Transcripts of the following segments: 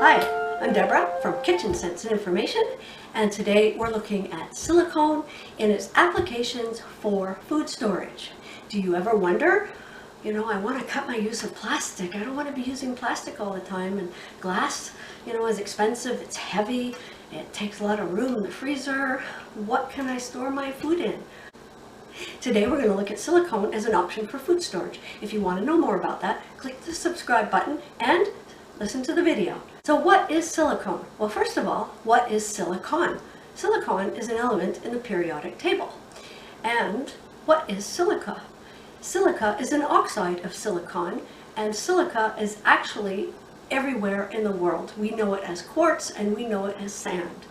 Hi, I'm Deborah from Kitchen Sense and Information, and today we're looking at silicone and its applications for food storage. Do you ever wonder, I want to cut my use of plastic. I don't want to be using plastic all the time, and glass, is expensive, it's heavy, it takes a lot of room in the freezer. What can I store my food in? Today we're going to look at silicone as an option for food storage. If you want to know more about that, click the subscribe button and listen to the video. So what is silicone? Well, first of all, what is silicon? Silicon is an element in the periodic table. And what is silica? Silica is an oxide of silicon, and silica is actually everywhere in the world. We know it as quartz and we know it as sand.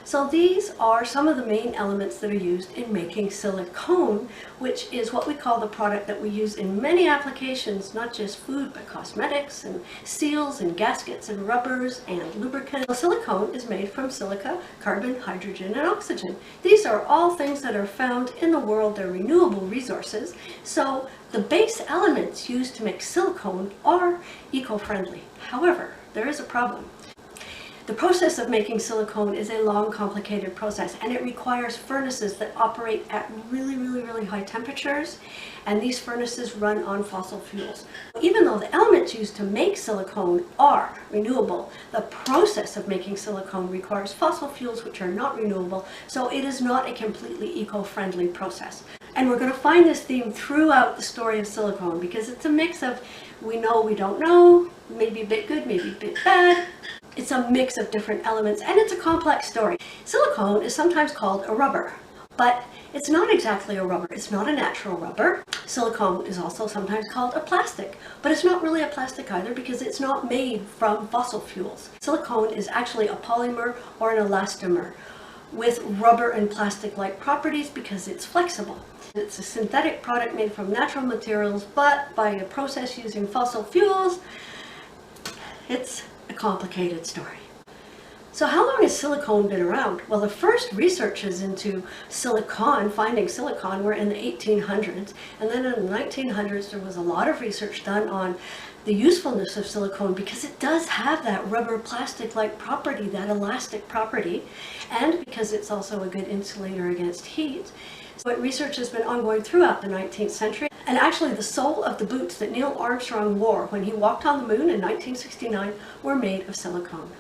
So these are some of the main elements that are used in making silicone, which is what we call the product that we use in many applications, not just food, but cosmetics and seals and gaskets and rubbers and lubricants. Silicone is made from silica, carbon, hydrogen, and oxygen. These are all things that are found in the world. They're renewable resources. So the base elements used to make silicone are eco-friendly. However, there is a problem. The process of making silicone is a long, complicated process, and it requires furnaces that operate at really high temperatures, and these furnaces run on fossil fuels. Even though the elements used to make silicone are renewable, the process of making silicone requires fossil fuels which are not renewable, so it is not a completely eco-friendly process. And we're going to find this theme throughout the story of silicone, because it's a mix of we know, we don't know, maybe a bit good, maybe a bit bad. It's a mix of different elements, and it's a complex story. Silicone is sometimes called a rubber, but it's not exactly a rubber. It's not a natural rubber. Silicone is also sometimes called a plastic, but it's not really a plastic either because it's not made from fossil fuels. Silicone is actually a polymer or an elastomer with rubber and plastic-like properties because it's flexible. It's a synthetic product made from natural materials, but by a process using fossil fuels, it's a complicated story. So how long has silicone been around? Well, the first researches into silicon, finding silicon, were in the 1800s. And then in the 1900s, there was a lot of research done on the usefulness of silicone because it does have that rubber plastic-like property, that elastic property, and because it's also a good insulator against heat. So research has been ongoing throughout the 19th century. And actually the sole of the boots that Neil Armstrong wore when he walked on the moon in 1969 were made of silicone.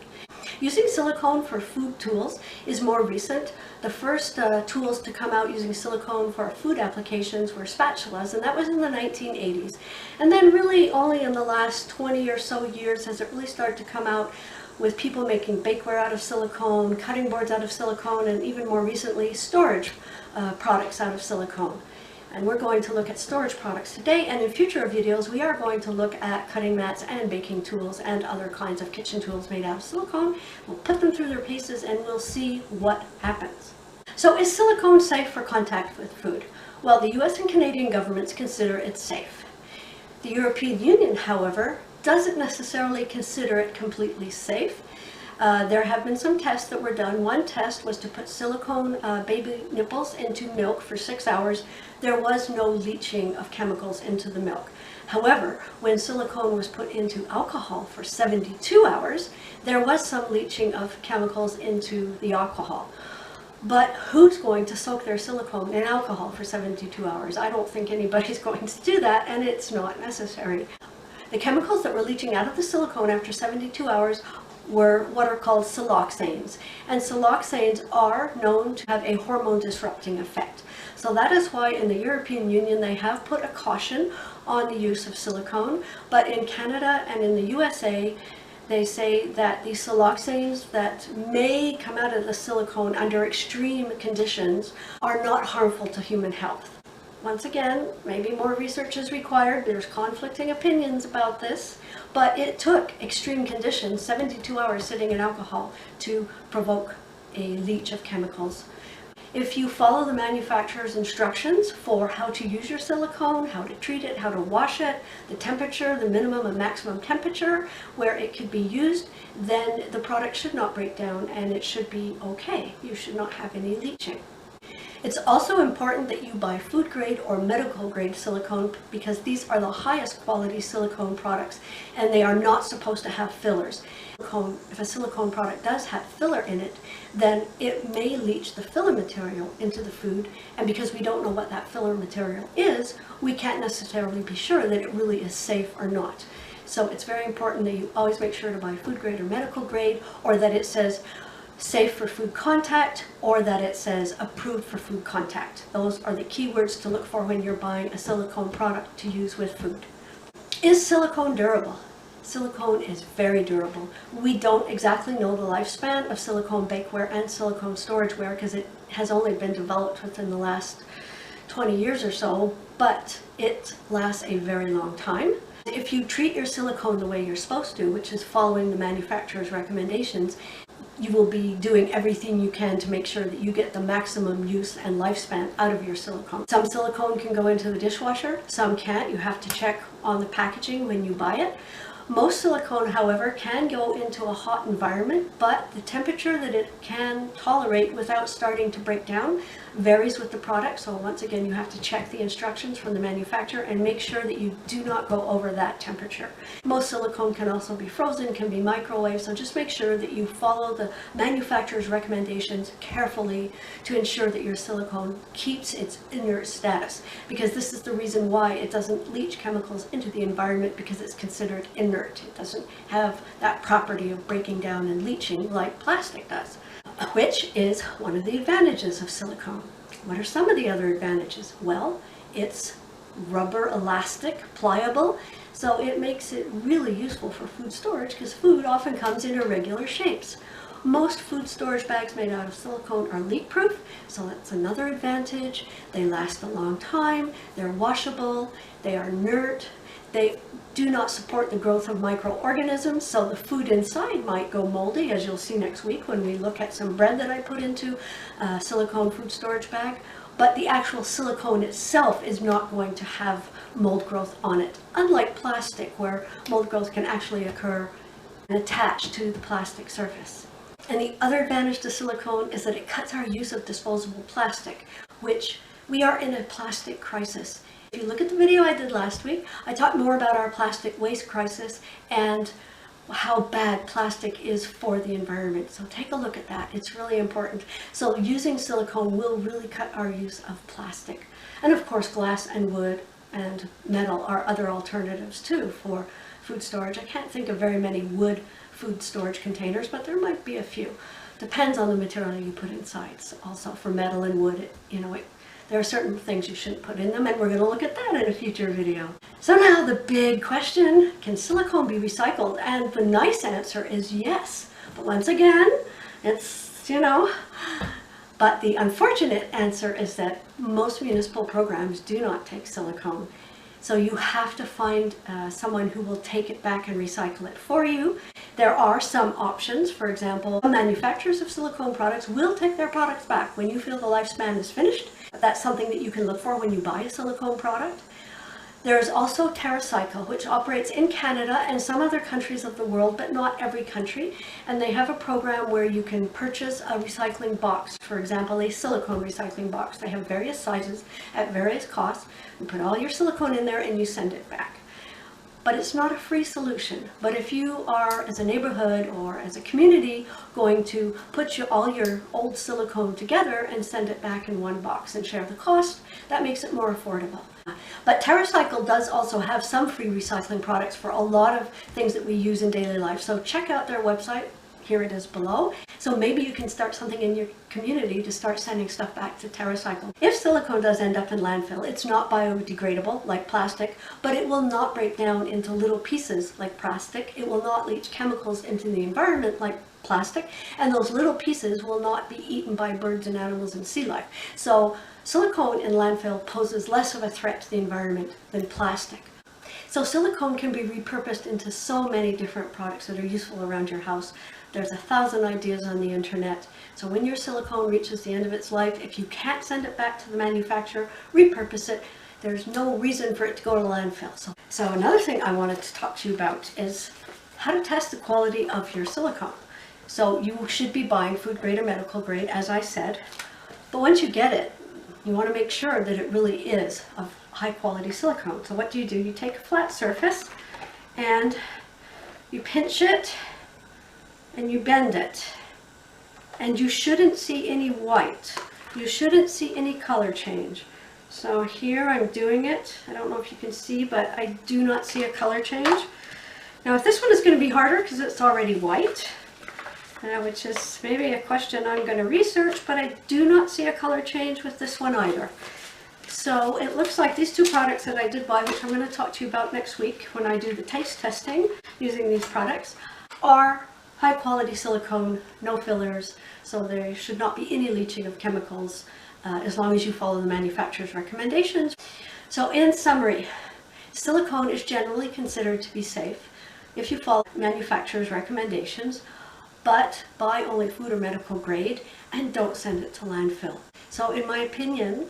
Using silicone for food tools is more recent. The first tools to come out using silicone for food applications were spatulas, and that was in the 1980s. And then really only in the last 20 or so years has it really started to come out with people making bakeware out of silicone, cutting boards out of silicone, and even more recently storage products out of silicone. And we're going to look at storage products today, and in future videos we are going to look at cutting mats and baking tools and other kinds of kitchen tools made out of silicone. We'll put them through their paces and we'll see what happens. So is silicone safe for contact with food? Well, the US and Canadian governments consider it safe. The European Union, however, doesn't necessarily consider it completely safe. There have been some tests that were done. One test was to put silicone baby nipples into milk for 6 hours. There was no leaching of chemicals into the milk. However, when silicone was put into alcohol for 72 hours, there was some leaching of chemicals into the alcohol. But who's going to soak their silicone in alcohol for 72 hours? I don't think anybody's going to do that, and it's not necessary. The chemicals that were leaching out of the silicone after 72 hours were what are called siloxanes. And siloxanes are known to have a hormone disrupting effect. So that is why in the European Union they have put a caution on the use of silicone. But in Canada and in the USA, they say that the siloxanes that may come out of the silicone under extreme conditions are not harmful to human health. Once again, maybe more research is required. There's conflicting opinions about this, but it took extreme conditions, 72 hours sitting in alcohol, to provoke a leach of chemicals. If you follow the manufacturer's instructions for how to use your silicone, how to treat it, how to wash it, the temperature, the minimum and maximum temperature where it could be used, then the product should not break down and it should be okay. You should not have any leaching. It's also important that you buy food grade or medical grade silicone because these are the highest quality silicone products and they are not supposed to have fillers. If a silicone product does have filler in it, then it may leach the filler material into the food, and because we don't know what that filler material is, we can't necessarily be sure that it really is safe or not. So it's very important that you always make sure to buy food grade or medical grade, or that it says safe for food contact, or that it says approved for food contact. Those are the keywords to look for when you're buying a silicone product to use with food. Is silicone durable? Silicone is very durable. We don't exactly know the lifespan of silicone bakeware and silicone storageware because it has only been developed within the last 20 years or so, but it lasts a very long time. If you treat your silicone the way you're supposed to, which is following the manufacturer's recommendations, you will be doing everything you can to make sure that you get the maximum use and lifespan out of your silicone. Some silicone can go into the dishwasher, some can't. You have to check on the packaging when you buy it. Most silicone, however, can go into a hot environment, but the temperature that it can tolerate without starting to break down varies with the product. So once again, you have to check the instructions from the manufacturer and make sure that you do not go over that temperature. Most silicone can also be frozen, can be microwaved, so just make sure that you follow the manufacturer's recommendations carefully to ensure that your silicone keeps its inert status, because this is the reason why it doesn't leach chemicals into the environment, because it's considered inert. It doesn't have that property of breaking down and leaching like plastic does, which is one of the advantages of silicone. What are some of the other advantages? Well, it's rubber elastic, pliable, so it makes it really useful for food storage because food often comes in irregular shapes. Most food storage bags made out of silicone are leak-proof, so that's another advantage. They last a long time, they're washable, they are inert, they do not support the growth of microorganisms, so the food inside might go moldy, as you'll see next week when we look at some bread that I put into a silicone food storage bag. But the actual silicone itself is not going to have mold growth on it, unlike plastic where mold growth can actually occur and attach to the plastic surface. And the other advantage to silicone is that it cuts our use of disposable plastic, which we are in a plastic crisis. If you look at the video I did last week, I talked more about our plastic waste crisis and how bad plastic is for the environment. So take a look at that. It's really important. So using silicone will really cut our use of plastic. And of course, glass and wood and metal are other alternatives too for food storage. I can't think of very many wood food storage containers, but there might be a few. Depends on the material you put inside. So also for metal and wood, there are certain things you shouldn't put in them, and we're going to look at that in a future video. So now the big question, can silicone be recycled? And the nice answer is yes. But once again, it's, but the unfortunate answer is that most municipal programs do not take silicone. So you have to find someone who will take it back and recycle it for you. There are some options. For example, manufacturers of silicone products will take their products back when you feel the lifespan is finished. That's something that you can look for when you buy a silicone product. There is also TerraCycle, which operates in Canada and some other countries of the world, but not every country. And they have a program where you can purchase a recycling box, for example, a silicone recycling box. They have various sizes at various costs. You put all your silicone in there and you send it back. But it's not a free solution. But if you are, as a neighborhood or as a community, going to put all your old silicone together and send it back in one box and share the cost, that makes it more affordable. But TerraCycle does also have some free recycling products for a lot of things that we use in daily life. So check out their website. Here it is below. So maybe you can start something in your community to start sending stuff back to TerraCycle. If silicone does end up in landfill, it's not biodegradable like plastic, but it will not break down into little pieces like plastic. It will not leach chemicals into the environment like plastic, and those little pieces will not be eaten by birds and animals and sea life. So silicone in landfill poses less of a threat to the environment than plastic. So silicone can be repurposed into so many different products that are useful around your house. There's 1,000 ideas on the internet. So when your silicone reaches the end of its life, if you can't send it back to the manufacturer, repurpose it. There's no reason for it to go to landfill. So another thing I wanted to talk to you about is how to test the quality of your silicone. So you should be buying food grade or medical grade, as I said. But once you get it, You want to make sure that it really is of high quality silicone. So what do? You take a flat surface and you pinch it and you bend it. And you shouldn't see any white. You shouldn't see any color change. So here I'm doing it. I don't know if you can see, but I do not see a color change. Now if this one is going to be harder because it's already white, which is maybe a question I'm going to research, but I do not see a color change with this one either. So it looks like these two products that I did buy, which I'm going to talk to you about next week when I do the taste testing using these products, are high quality silicone, no fillers, so there should not be any leaching of chemicals as long as you follow the manufacturer's recommendations. So in summary, silicone is generally considered to be safe if you follow manufacturer's recommendations, but buy only food or medical grade and don't send it to landfill. So in my opinion,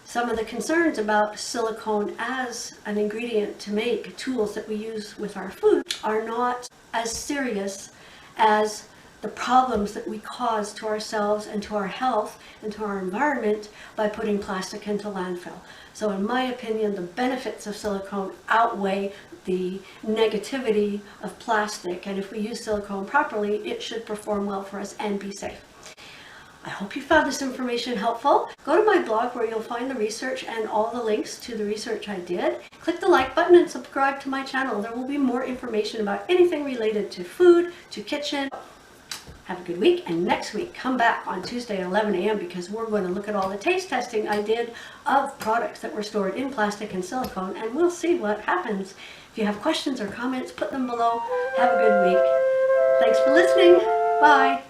some of the concerns about silicone as an ingredient to make tools that we use with our food are not as serious as the problems that we cause to ourselves and to our health and to our environment by putting plastic into landfill. So in my opinion, the benefits of silicone outweigh the negativity of plastic, and if we use silicone properly, it should perform well for us and be safe. I hope you found this information helpful. Go to my blog where you'll find the research and all the links to the research I did. Click the like button and subscribe to my channel. There will be more information about anything related to food, to kitchen. Have a good week, and next week come back on Tuesday at 11 a.m. because we're going to look at all the taste testing I did of products that were stored in plastic and silicone, and we'll see what happens. If you have questions or comments, put them below. Have a good week. Thanks for listening. Bye.